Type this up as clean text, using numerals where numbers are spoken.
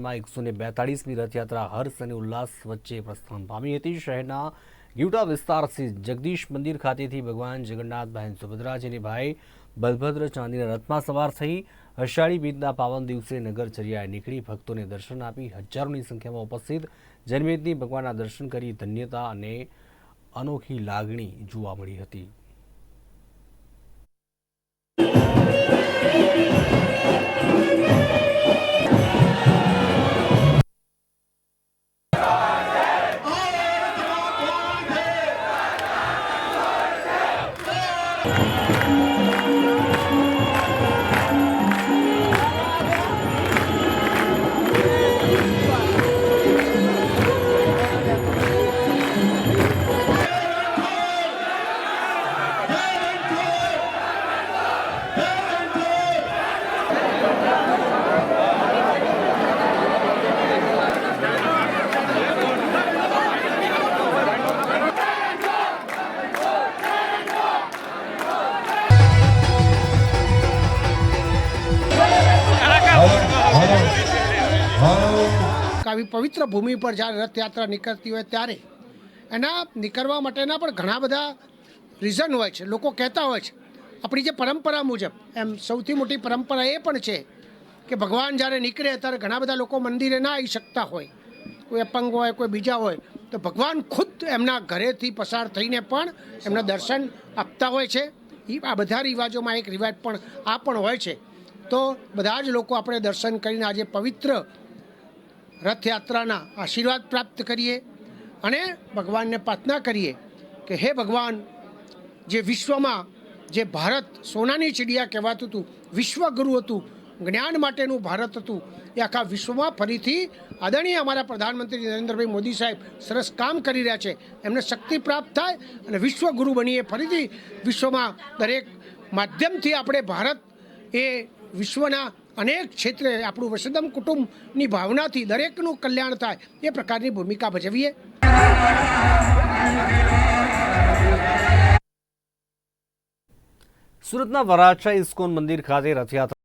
વિસ્તારમાં 142મી રથયાત્રા હર્ષ અને ઉલ્લાસ વચ્ચે પ્રસ્થાન પામી હતી। શહેરના ગીવટા વિસ્તારથી જગદીશ મંદિર ખાતેથી ભગવાન જગન્નાથ, બહેન સુભદ્રાજી અને ભાઈ બલભદ્ર ચાંદીના રથમાં સવાર થઈ અષાઢી બીજના પાવન દિવસે નગરચર્યાએ નીકળી ભક્તોને દર્શન આપી હજારોની સંખ્યામાં ઉપસ્થિત જનમેદની ભગવાનના દર્શન કરી ધન્યતા અને અનોખી લાગણી જોવા મળી હતી। આવી પવિત્ર ભૂમિ પર જ્યારે રથયાત્રા નીકળતી હોય ત્યારે એના નીકળવા માટેના પણ ઘણા બધા રીઝન હોય છે। લોકો કહેતા હોય છે આપણી જે પરંપરા મુજબ એમ સૌથી મોટી પરંપરા એ પણ છે કે ભગવાન જ્યારે નીકળે ત્યારે ઘણા બધા લોકો મંદિરે ના આવી શકતા હોય, કોઈ અપંગ હોય, કોઈ બીજા હોય, તો ભગવાન ખુદ એમના ઘરેથી પસાર થઈને પણ એમના દર્શન આપતા હોય છે। આ બધા રિવાજોમાં એક રિવાજ પણ આ પણ હોય છે। તો બધા જ લોકો આપણે દર્શન કરીને આજે પવિત્ર રથયાત્રાના આશીર્વાદ પ્રાપ્ત કરીએ અને ભગવાનને પ્રાર્થના કરીએ કે હે ભગવાન, જે વિશ્વમાં જે ભારત સોનાની ચિડિયા કહેવાતું હતું, વિશ્વગુરુ હતું, જ્ઞાન માટેનું ભારત હતું, એ આખા વિશ્વમાં ફરીથી આદરણીય અમારા પ્રધાનમંત્રી નરેન્દ્રભાઈ મોદી સાહેબ સરસ કામ કરી રહ્યા છે। એમને શક્તિ પ્રાપ્ત થાય અને વિશ્વગુરુ બનીએ ફરીથી વિશ્વમાં દરેક માધ્યમથી આપણે ભારત એ વિશ્વના અનેક ક્ષેત્રે આપણું વસુધૈવ કુટુંબની ભાવનાથી દરેકનું કલ્યાણ થાય એ પ્રકારની ભૂમિકા ભજવીએ। સુરતના વરાછા ઇસ્કોન મંદિર ખાતે રથયાત્રા